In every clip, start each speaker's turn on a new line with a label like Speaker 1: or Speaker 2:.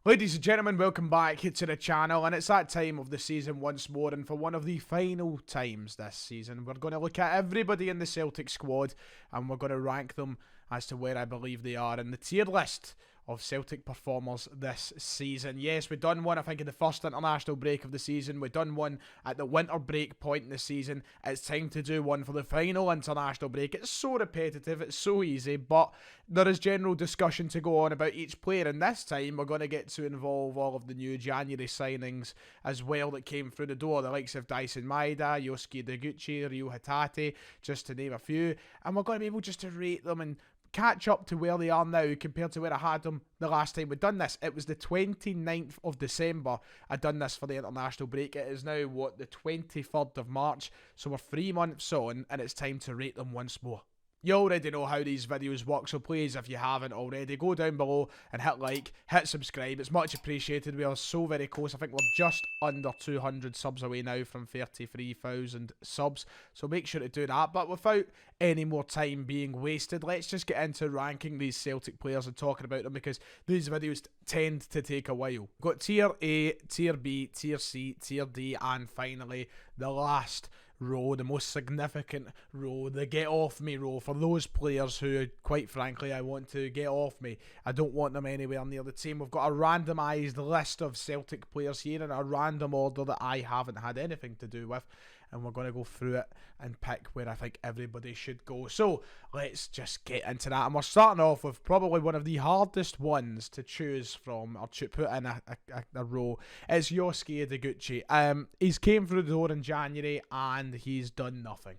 Speaker 1: Ladies and gentlemen, welcome back to the channel, and it's that time of the season once more, and for one of the final times this season, we're going to look at everybody in the Celtic squad, and we're going to rank them as to where I believe they are in the tier list of Celtic performers this season. Yes, we've done one, I think, in the first international break of the season. We've done one at the winter break point in the season. It's time to do one for the final international break. It's so repetitive, it's so easy, but there is general discussion to go on about each player, and this time we're going to get to involve all of the new January signings as well that came through the door, the likes of Dyson Maeda, Yosuke Deguchi, Ryo Hatate, just to name a few, and we're going to be able just to rate them and catch up to where they are now compared to where I had them the last time we'd done this. It was the 29th of December I'd done this for the international break. It is now, what, the 23rd of March, so we're 3 months on, and it's time to rate them once more. You already know how these videos work, so please, if you haven't already, go down below and hit like, hit subscribe. It's much appreciated. We are so very close. I think we're just under 200 subs away now from 33,000 subs, so make sure to do that. But without any more time being wasted, let's just get into ranking these Celtic players and talking about them, because these videos tend to take a while. We've got Tier A, Tier B, Tier C, Tier D, and finally the last row, the most significant row, the get off me row, for those players who, quite frankly, I want to get off me. I don't want them anywhere near the team. We've got a randomised list of Celtic players here in a random order that I haven't had anything to do with, and we're going to go through it and pick where I think everybody should go. So let's just get into that, and we're starting off with probably one of the hardest ones to choose from, or to put in a row. It's Yosuke Deguchi. He's came through the door in January and he's done nothing.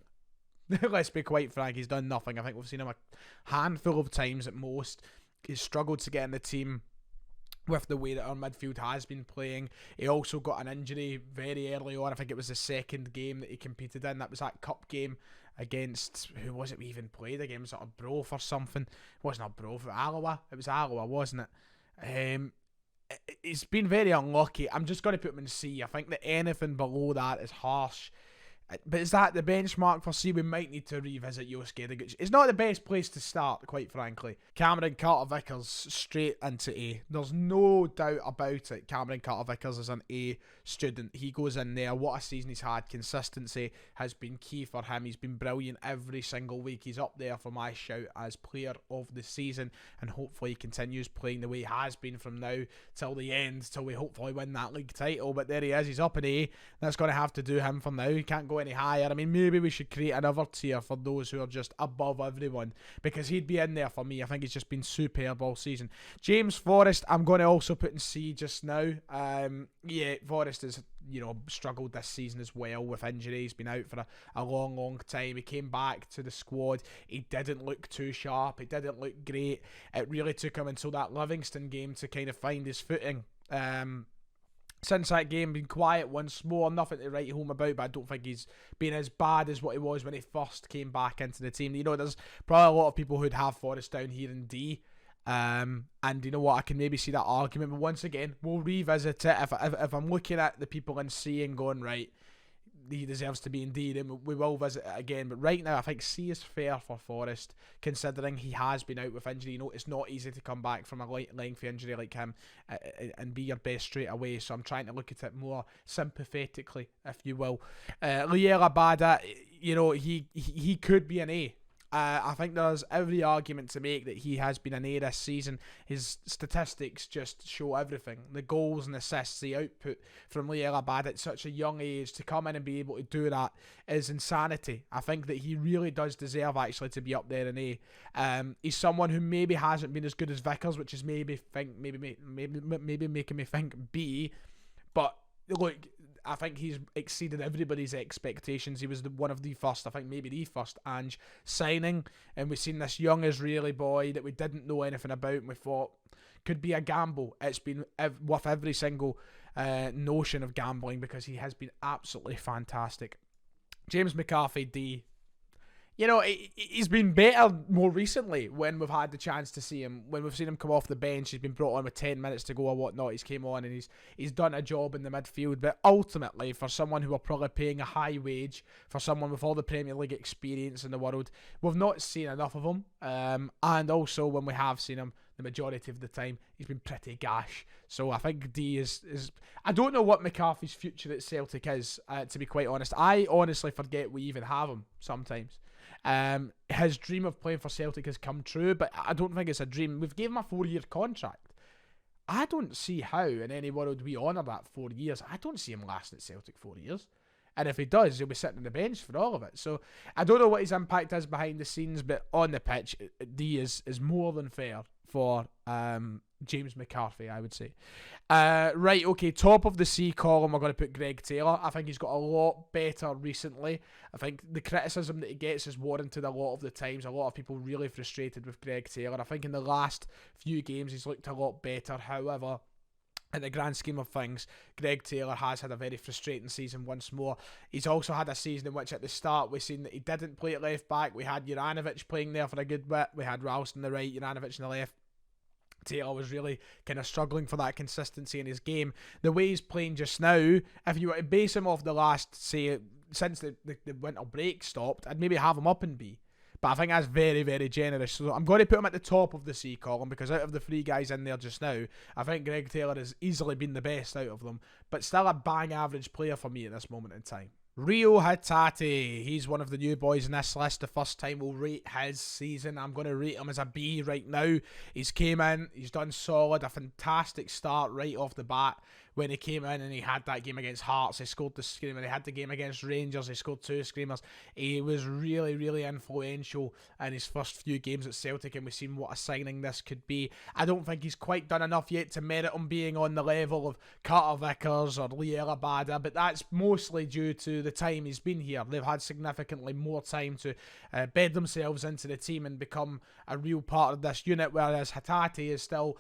Speaker 1: Let's be quite frank, he's done nothing. I think we've seen him a handful of times at most. He's struggled to get in the team with the way that our midfield has been playing. He also got an injury very early on. I think it was the second game that he competed in. That was that cup game against, who was it we even played against? Was it a Brof or something? It wasn't a Brof, Alloa. It was Alloa, wasn't it? He's been very unlucky. I'm just going to put him in C. I think that anything below that is harsh. But is that the benchmark for C? We might need to revisit Yosuke Deguchi. It's not the best place to start, quite frankly. Cameron Carter-Vickers straight into A. There's no doubt about it. Cameron Carter-Vickers is an A student. He goes in there. What a season he's had. Consistency has been key for him. He's been brilliant every single week. He's up there for my shout as player of the season, and hopefully he continues playing the way he has been from now till the end, till we hopefully win that league title. But there he is. He's up in A. That's going to have to do him for now. He can't go any higher. I mean, maybe we should create another tier for those who are just above everyone, because he'd be in there for me. I think he's just been superb all season. James Forrest, I'm going to also put in C just now. Yeah, Forrest has, struggled this season as well with injury. He's been out for a long time. He came back to the squad. He didn't look too sharp. He didn't look great. It really took him until that Livingston game to kind of find his footing. Since that game, been quiet once more. Nothing to write home about, but I don't think he's been as bad as what he was when he first came back into the team. There's probably a lot of people who'd have Forrest down here in D. And you know what, I can maybe see that argument, but once again, we'll revisit it. If I'm looking at the people in C and going, right, he deserves to be in D, then we will visit it again. But right now, I think C is fair for Forrest, considering he has been out with injury. It's not easy to come back from a lengthy injury like him and be your best straight away. So I'm trying to look at it more sympathetically, if you will. Liela Bada, he could be an A. I think there's every argument to make that he has been an A this season. His statistics just show everything. The goals and assists, the output from Liela Bad at such a young age, to come in and be able to do that is insanity. I think that he really does deserve actually to be up there in A. He's someone who maybe hasn't been as good as Vickers, which is maybe making me think B. But look, I think he's exceeded everybody's expectations. He was one of the first, I think maybe the first Ange signing, and we've seen this young Israeli boy that we didn't know anything about, and we thought could be a gamble. It's been with every single notion of gambling, because he has been absolutely fantastic. James McCarthy, D. He's been better more recently when we've had the chance to see him. When we've seen him come off the bench, he's been brought on with 10 minutes to go or whatnot. He's came on and he's done a job in the midfield. But ultimately, for someone who are probably paying a high wage, for someone with all the Premier League experience in the world, we've not seen enough of him. And also, when we have seen him, the majority of the time, he's been pretty gash. So I think D is I don't know what McCarthy's future at Celtic is, to be quite honest. I honestly forget we even have him sometimes. His dream of playing for Celtic has come true, but I don't think it's a dream. We've given him a 4-year contract. I don't see how in any world we honour that 4 years. I don't see him lasting at Celtic 4 years. And if he does, he'll be sitting on the bench for all of it. So I don't know what his impact is behind the scenes, but on the pitch, D is more than fair for James McCarthy, I would say. Right, okay, top of the C column, we're going to put Greg Taylor. I think he's got a lot better recently. I think the criticism that he gets is warranted a lot of the times. A lot of people really frustrated with Greg Taylor. I think in the last few games, he's looked a lot better. However, in the grand scheme of things, Greg Taylor has had a very frustrating season once more. He's also had a season in which at the start we've seen that he didn't play at left back. We had Juranovic playing there for a good bit. We had Ralston on the right, Juranovic on the left. Taylor was really kind of struggling for that consistency in his game. The way he's playing just now, if you were to base him off the last, say, since the winter break stopped, I'd maybe have him up in B. But I think that's very, very generous. So I'm going to put him at the top of the C column because out of the 3 guys in there just now, I think Greg Taylor has easily been the best out of them. But still a bang average player for me at this moment in time. Rio Hatate, he's one of the new boys in this list. The first time we'll rate his season, I'm going to rate him as a B right now. He's came in, he's done solid, a fantastic start right off the bat. When he came in and he had that game against Hearts, he scored the screamer. He had the game against Rangers, he scored 2 screamers. He was really, really influential in his first few games at Celtic, and we've seen what a signing this could be. I don't think he's quite done enough yet to merit him being on the level of Carter Vickers or Lee Elabada, but that's mostly due to the time he's been here. They've had significantly more time to bed themselves into the team and become a real part of this unit, whereas Hatate is still,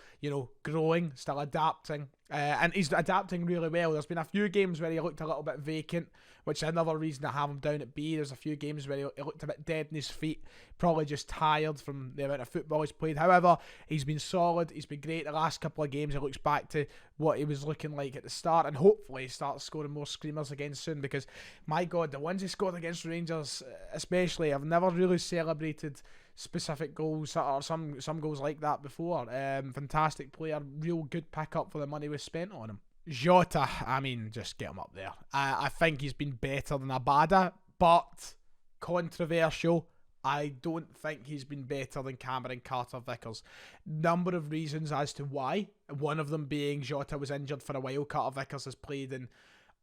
Speaker 1: growing, still adapting. And he's adapting really well. There's been a few games where he looked a little bit vacant, which is another reason to have him down at B. There's a few games where he looked a bit dead in his feet, probably just tired from the amount of football he's played. However, he's been solid, he's been great the last couple of games. He looks back to what he was looking like at the start, and hopefully he starts scoring more screamers again soon, because my God, the ones he scored against Rangers especially, I've never really celebrated specific goals or some goals like that before. Fantastic player, real good pickup for the money we spent on him. Jota, I mean, just get him up there. I think he's been better than Abada, but controversial. I don't think he's been better than Cameron Carter-Vickers. Number of reasons as to why. One of them being Jota was injured for a while. Carter-Vickers has played in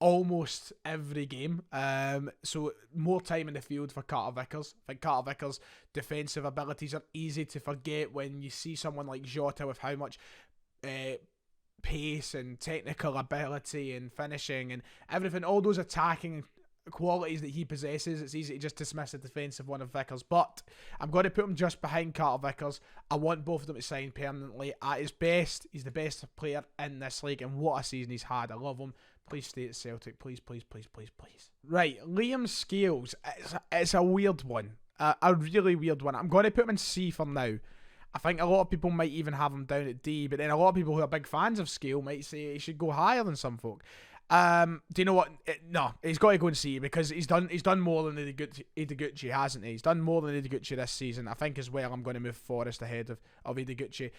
Speaker 1: almost every game, so more time in the field for Carter-Vickers. I think Carter-Vickers' defensive abilities are easy to forget when you see someone like Jota with how much pace and technical ability and finishing and everything, all those attacking qualities that he possesses. It's easy to just dismiss the defensive one of Vickers, but I'm going to put him just behind Carter-Vickers. I want both of them to sign permanently. At his best, he's the best player in this league, and what a season he's had. I love him. Please stay at Celtic. Please, please, please, please, please. Right, Liam Scales. It's a weird one. A really weird one. I'm going to put him in C for now. I think a lot of people might even have him down at D, but then a lot of people who are big fans of Scale might say he should go higher than some folk. Do you know what? No, he's got to go and C, because he's done more than Ideguchi, hasn't he? He's done more than Ideguchi this season. I think as well I'm going to move Forrest ahead of Ideguchi.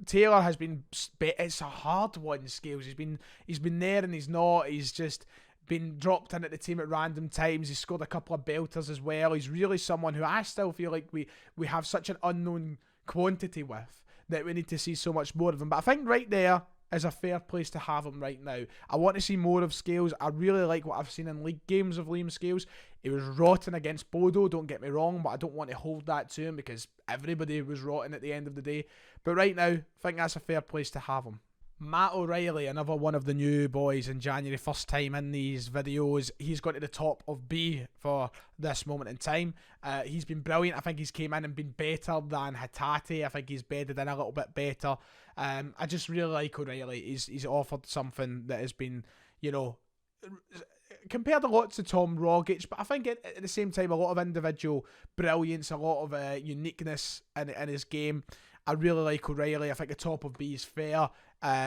Speaker 1: Taylor has been. It's a hard one, Scales. He's been there and he's not. He's just been dropped in at the team at random times. He's scored a couple of belters as well. He's really someone who I still feel like we have such an unknown quantity with, that we need to see so much more of him. But I think right there is a fair place to have him right now. I want to see more of Scales. I really like what I've seen in league games of Liam Scales. He was rotten against Bodo, don't get me wrong, but I don't want to hold that to him because everybody was rotten at the end of the day. But right now, I think that's a fair place to have him. Matt O'Reilly, another one of the new boys in January, first time in these videos. He's gone to the top of B for this moment in time. He's been brilliant. I think he's came in and been better than Hatate. I think he's bedded in a little bit better. I just really like O'Reilly. He's offered something that has been, compared a lot to Tom Rogic, but I think at the same time a lot of individual brilliance, a lot of uniqueness in his game. I really like O'Reilly. I think the top of B is fair.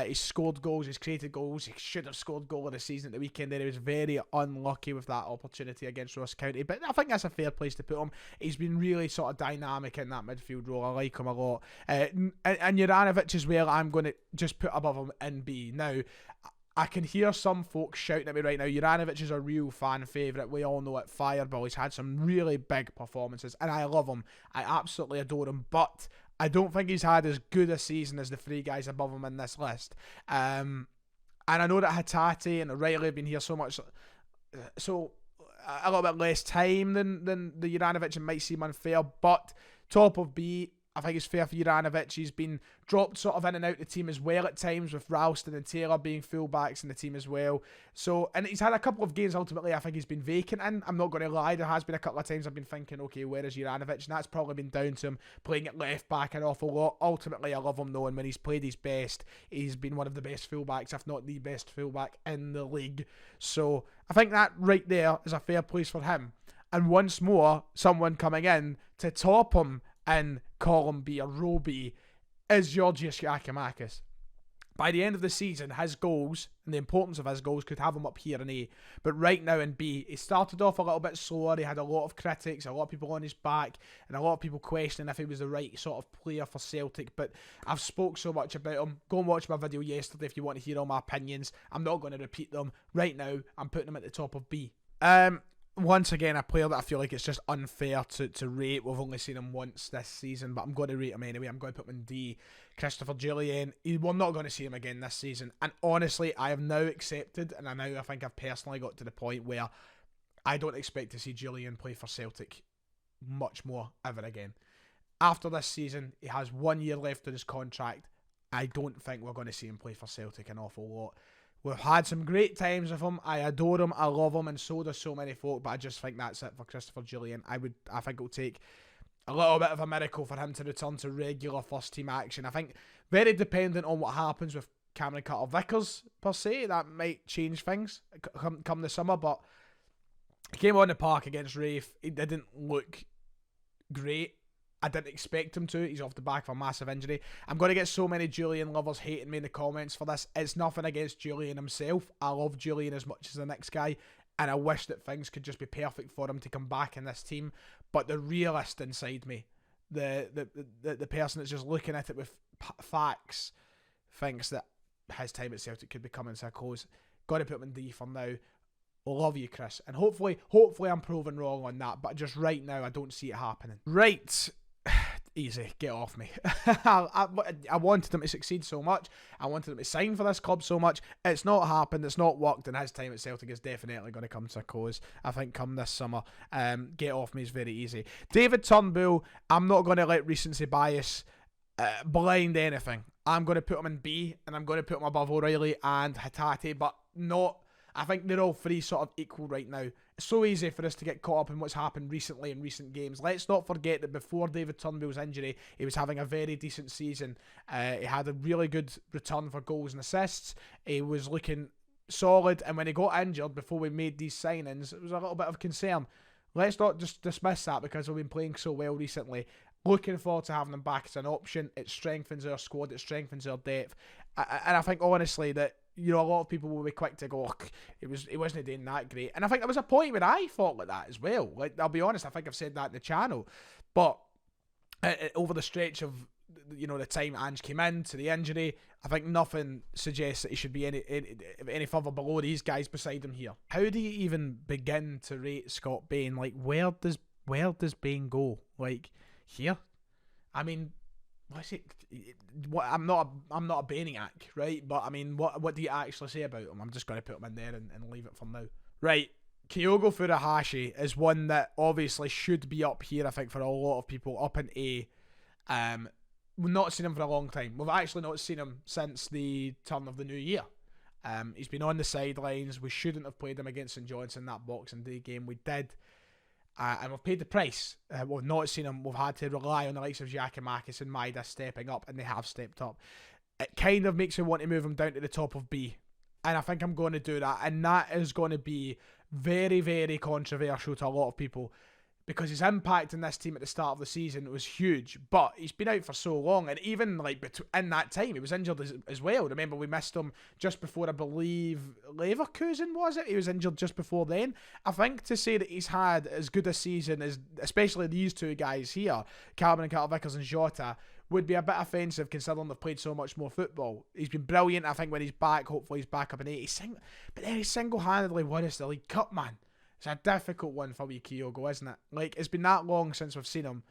Speaker 1: He's scored goals, he's created goals. He should have scored goal of the season at the weekend there. He was very unlucky with that opportunity against Ross County, but I think that's a fair place to put him. He's been really sort of dynamic in that midfield role. I like him a lot. And Juranovic as well, I'm going to just put above him in B. Now, I can hear some folks shouting at me right now, Juranovic is a real fan favourite. We all know at Fireball he's had some really big performances, and I love him. I absolutely adore him, but I don't think he's had as good a season as the three guys above him in this list. And I know that Hatate and O'Reilly have been here so much, so a little bit less time than the Juranovic, and might seem unfair, but top of B, I think it's fair for Juranovic. He's been dropped sort of in and out the team as well at times, with Ralston and Taylor being fullbacks in the team as well. So, and he's had a couple of games ultimately I think he's been vacant in. I'm not going to lie, there has been a couple of times I've been thinking, okay, where is Juranovic? And that's probably been down to him playing at left back an awful lot. Ultimately, I love him though, and when he's played his best, he's been one of the best fullbacks, if not the best fullback in the league. So, I think that right there is a fair place for him. And once more, someone coming in to top him in column B or row B is Georgios Giacomakis. By the end of the season, his goals and the importance of his goals could have him up here in A. But right now in B, he started off a little bit slower. He had a lot of critics, a lot of people on his back, and a lot of people questioning if he was the right sort of player for Celtic. But I've spoke so much about him. Go and watch my video yesterday if you want to hear all my opinions. I'm not going to repeat them. Right now, I'm putting him at the top of B. Once again, a player that I feel like it's just unfair to rate. We've only seen him once this season, but I'm going to rate him anyway. I'm going to put him in D. Christopher Jullien. We're not going to see him again this season. And honestly, I have now accepted, and I think I've personally got to the point where I don't expect to see Jullien play for Celtic much more ever again. After this season, he has 1 year left on his contract. I don't think we're going to see him play for Celtic an awful lot. We've had some great times with him. I adore him. I love him, and so does so many folk. But I just think that's it for Christopher Jullien. I think it'll take a little bit of a miracle for him to return to regular first team action. I think very dependent on what happens with Cameron Carter-Vickers per se. That might change things come the summer. But he came on the park against Rafe. He didn't look great. I didn't expect him to. He's off the back of a massive injury. I'm going to get so many Jullien lovers hating me in the comments for this. It's nothing against Jullien himself. I love Jullien as much as the next guy, and I wish that things could just be perfect for him to come back in this team. But the realist inside me, the person that's just looking at it with facts, thinks that his time at Celtic could be coming to a close. Got to put him in D for now. Love you, Chris. And hopefully I'm proven wrong on that. But just right now, I don't see it happening. Right. Easy, get off me. I wanted him to succeed so much. I wanted him to sign for this club so much. It's not happened. It's not worked. And his time at Celtic is definitely going to come to a close, I think, come this summer. Get off me is very easy. David Turnbull, I'm not going to let recency bias blind anything. I'm going to put him in B, and I'm going to put him above O'Reilly and Hatate, but not... I think they're all three sort of equal right now. It's so easy for us to get caught up in what's happened recently in recent games. Let's not forget that before David Turnbull's injury, he was having a very decent season. He had a really good return for goals and assists. He was looking solid, and when he got injured before we made these signings, it was a little bit of concern. Let's not just dismiss that because we've been playing so well recently. Looking forward to having him back as an option. It strengthens our squad. It strengthens our depth. And I think, honestly, that a lot of people will be quick to go, it wasn't doing that great. And I think there was a point where I thought like that as well. Like, I'll be honest, I think I've said that in the channel. But over the stretch of, the time Ange came in to the injury, I think nothing suggests that he should be any further below these guys beside him here. How do you even begin to rate Scott Bain? Like, where does Bain go? Like, here? I mean, what's it? I'm not a Bainiac, right? But I mean, what do you actually say about him? I'm just going to put him in there and leave it for now. Right, Kyogo Furuhashi is one that obviously should be up here, I think, for a lot of people, up in A. We've not seen him for a long time. We've actually not seen him since the turn of the new year. He's been on the sidelines. We shouldn't have played him against St Johnstone, that Boxing Day game. We did. And we've paid the price. We've not seen them. We've had to rely on the likes of Giacomakis and Maida stepping up, and they have stepped up. It kind of makes me want to move them down to the top of B. And I think I'm going to do that. And that is going to be very, very controversial to a lot of people. because his impact in this team at the start of the season was huge, but he's been out for so long, and even like in that time he was injured as well. Remember, we missed him just before, I believe, Leverkusen, was it? He was injured just before then. I think to say that he's had as good a season as especially these two guys here, Carmen and Carter-Vickers and Jota, would be a bit offensive considering they've played so much more football. He's been brilliant. I think when he's back, hopefully he's back up in 80. But then he single-handedly won us the League Cup, man. It's a difficult one for wee Kyogo, isn't it? Like, it's been that long since we've seen him.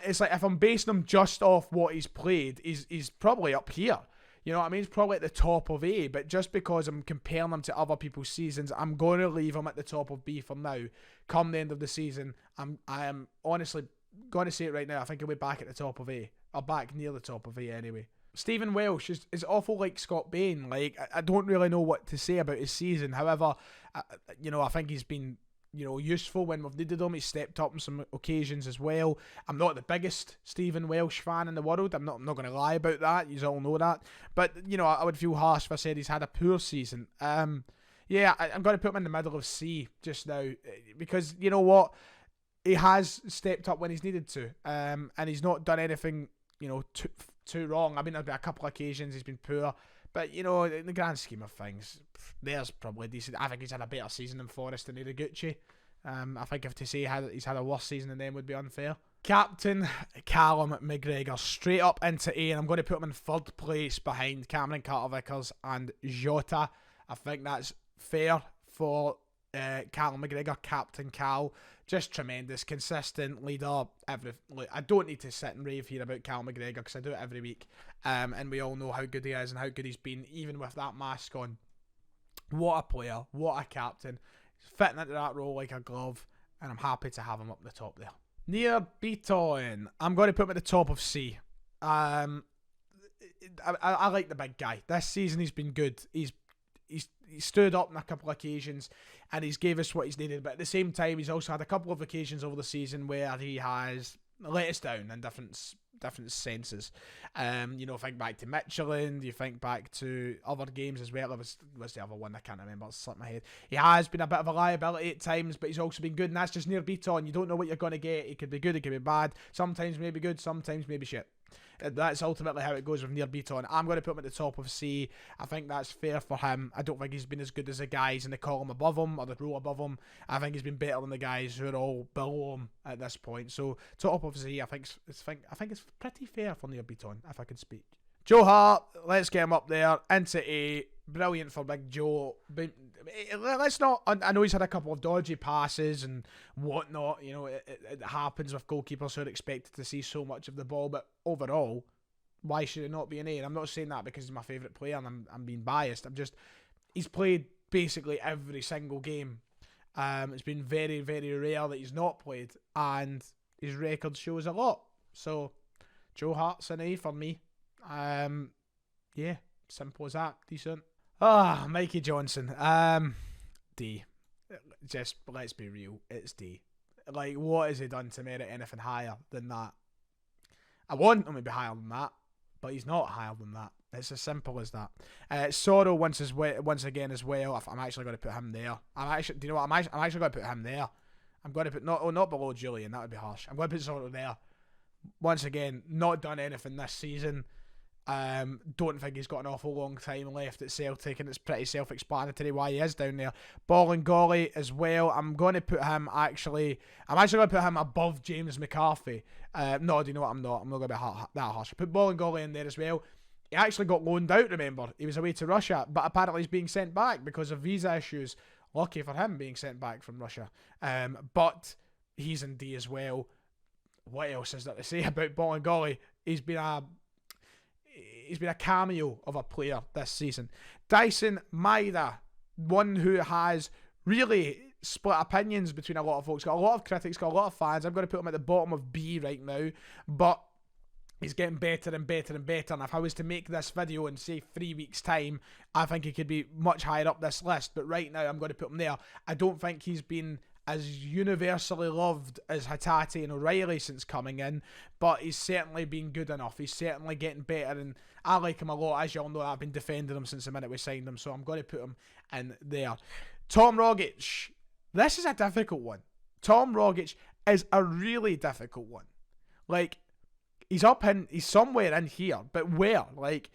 Speaker 1: It's like, if I'm basing him just off what he's played, he's probably up here. You know what I mean? He's probably at the top of A, but just because I'm comparing him to other people's seasons, I'm going to leave him at the top of B for now. Come the end of the season, I am honestly going to say it right now, I think he'll be back at the top of A. Or back near the top of A anyway. Stephen Welsh is awful like Scott Bain. Like, I don't really know what to say about his season. However, I think he's been, useful when we've needed him. He's stepped up on some occasions as well. I'm not the biggest Stephen Welsh fan in the world. I'm not going to lie about that. You all know that. But, I would feel harsh if I said he's had a poor season. I'm going to put him in the middle of C just now. Because, you know what? He has stepped up when he's needed to. And he's not done anything, too wrong. I mean, there's been a couple of occasions he's been poor, but in the grand scheme of things, there's probably decent. I think he's had a better season than Forrest and Iraguchi. I think if to say he's had a worse season than them would be unfair. Captain Callum McGregor, straight up into A, and I'm going to put him in third place behind Cameron Carter-Vickers and Jota. I think that's fair for Callum McGregor, Captain Cal. Just tremendous, consistent leader. I don't need to sit and rave here about Callum McGregor because I do it every week. And we all know how good he is and how good he's been, even with that mask on. What a player, what a captain. He's fitting into that role like a glove, and I'm happy to have him up the top there. Near Beaton, I'm going to put him at the top of C. I like the big guy. This season he's been good. He's stood up on a couple of occasions and he's gave us what he's needed, but at the same time he's also had a couple of occasions over the season where he has let us down in different senses. Think back to Michelin, you think back to other games as well. Was the other one? I can't remember, it's slipped my head. He has been a bit of a liability at times, but he's also been good, and that's just near Beaton. You don't know what you're going to get. He could be good, he could be bad, sometimes maybe good, sometimes maybe shit. That's ultimately how it goes with Near Beaton. I'm going to put him at the top of C. I think that's fair for him. I don't think he's been as good as the guys in the column above him or the row above him. I think he's been better than the guys who are all below him at this point. So top of C, I think it's pretty fair for Near Beaton, if I can speak. Joe Hart, let's get him up there into A. Brilliant for Big Joe. But let's not. I know he's had a couple of dodgy passes and whatnot. It happens with goalkeepers who are expected to see so much of the ball. But overall, why should it not be an A? And I'm not saying that because he's my favourite player and I'm being biased. He's played basically every single game. It's been very, very rare that he's not played, and his record shows a lot. So Joe Hart's an A for me. Simple as that. Decent. Mikey Johnson. D. Just, let's be real. It's D. Like, what has he done to merit anything higher than that? I want him to be higher than that, but he's not higher than that. It's as simple as that. Sorrow once again as well. I'm actually going to put him there. I'm actually going to put him there. I'm going to put not below Julian. That would be harsh. I'm going to put Sorrow there. Once again, not done anything this season. Don't think he's got an awful long time left at Celtic, and it's pretty self-explanatory why he is down there. Bolingoli as well. I'm going to put him I'm actually going to put him above James McCarthy. No, do you know what? I'm not going to be that harsh. Put Bolingoli in there as well. He actually got loaned out, remember? He was away to Russia, but apparently he's being sent back because of visa issues. Lucky for him being sent back from Russia. But he's in D as well. What else is there to say about Bolingoli? He's been a cameo of a player this season. Dyson Maida, one who has really split opinions between a lot of folks. Got a lot of critics, got a lot of fans. I'm going to put him at the bottom of B right now, but he's getting better and better and better. And if I was to make this video in, say, 3 weeks' time, I think he could be much higher up this list. But right now, I'm going to put him there. I don't think he's been as universally loved as Hatate and O'Reilly since coming in, but he's certainly been good enough. He's certainly getting better, and I like him a lot. As you all know, I've been defending him since the minute we signed him, so I'm going to put him in there. Tom Rogic. This is a difficult one. Tom Rogic is a really difficult one. Like, he's somewhere in here, but where? Like,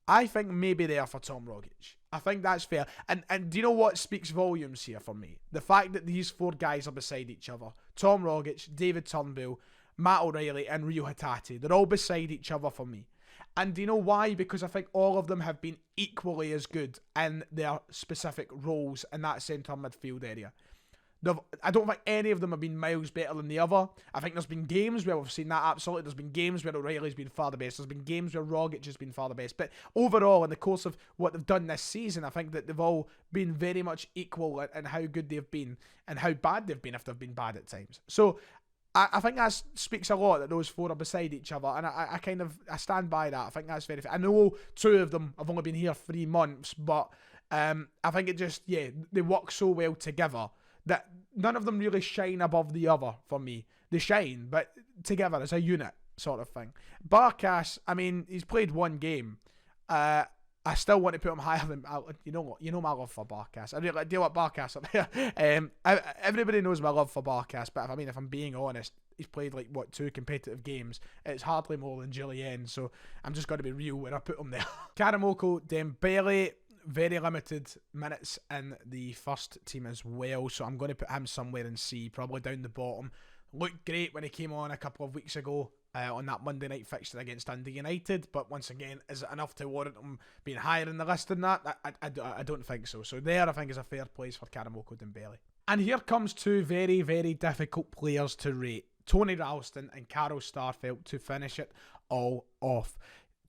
Speaker 1: I think maybe there for Tom Rogic. I think that's fair. And do you know what speaks volumes here for me? The fact that these 4 guys are beside each other. Tom Rogic, David Turnbull, Matt O'Reilly and Rio Hatate. They're all beside each other for me. And do you know why? Because I think all of them have been equally as good in their specific roles in that centre midfield area. I don't think any of them have been miles better than the other. I think there's been games where we've seen that, absolutely. There's been games where O'Reilly's been far the best. There's been games where Rogic has been far the best. But overall, in the course of what they've done this season, I think that they've all been very much equal in how good they've been and how bad they've been if they've been bad at times. So I think that speaks a lot that those 4 are beside each other, and I stand by that. I think that's very fair. I know 2 of them have only been here 3 months, but I think it just, they work so well together that none of them really shine above the other for me. They shine, but together as a unit sort of thing. Barkas, I mean, he's played 1 game. I still want to put him higher than, you know my love for Barkas. I really do like Barkas up there. Everybody knows my love for Barkas, but if I'm being honest, he's played 2 competitive games. It's hardly more than Julian, so I'm just going to be real when I put him there. Karamoko Dembele, very limited minutes in the first team as well, so I'm going to put him somewhere in C, probably down the bottom. Looked great when he came on a couple of weeks ago on that Monday night fixture against Dundee United, but once again, is it enough to warrant him being higher in the list than that? I don't think so. So there, I think, is a fair place for Karamoko Dembele. And here comes 2 very, very difficult players to rate. Tony Ralston and Carl Starfelt to finish it all off.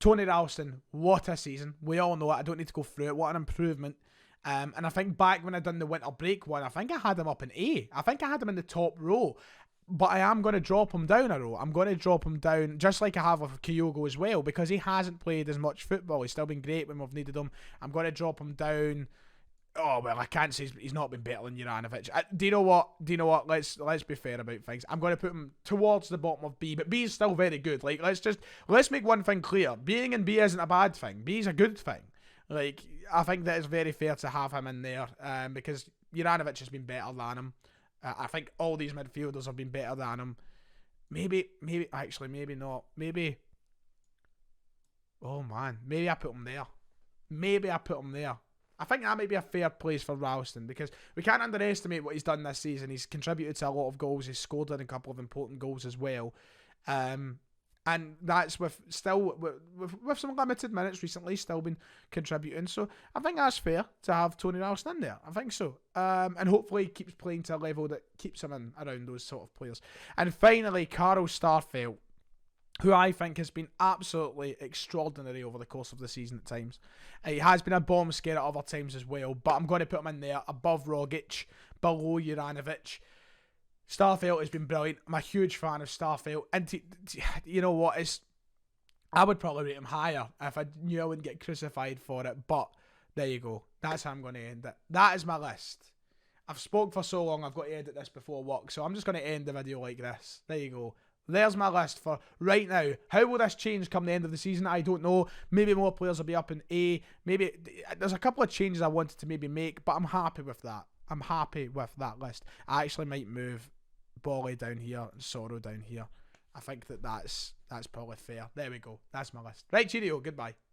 Speaker 1: Tony Ralston, what a season. We all know it. I don't need to go through it. What an improvement. And I think back when I done the winter break one, I think I had him up in A. I think I had him in the top row. But I am going to drop him down a row. I'm going to drop him down, just like I have with Kyogo as well, because he hasn't played as much football. He's still been great when we've needed him. I'm going to drop him down. Oh, well, I can't say he's not been better than Juranovic. Do you know what? Let's be fair about things. I'm going to put him towards the bottom of B, but B is still very good. Like, let's make one thing clear. Being in B isn't a bad thing. B is a good thing. Like, I think that it's very fair to have him in there, because Juranovic has been better than him. I think all these midfielders have been better than him. Maybe not. Maybe, oh man, maybe I put him there. I think that might be a fair place for Ralston, because we can't underestimate what he's done this season. He's contributed to a lot of goals. He's scored in a couple of important goals as well. And that's with some limited minutes recently, still been contributing. So I think that's fair to have Tony Ralston in there. I think so. And hopefully he keeps playing to a level that keeps him in around those sort of players. And finally, Carl Starfelt, who I think has been absolutely extraordinary over the course of the season at times. He has been a bomb scare at other times as well, but I'm going to put him in there above Rogic, below Juranovic. Starfelt has been brilliant. I'm a huge fan of Starfelt. And you know what? I would probably rate him higher if I knew I wouldn't get crucified for it, but there you go. That's how I'm going to end it. That is my list. I've spoke for so long, I've got to edit this before work, so I'm just going to end the video like this. There you go. There's my list for right now. How will this change come the end of the season? I don't know. Maybe more players will be up in A. Maybe there's a couple of changes I wanted to maybe make, but I'm happy with that. I'm happy with that list. I actually might move Bolly down here and Sorrow down here. I think that's probably fair. There we go. That's my list. Right, cheerio. Goodbye.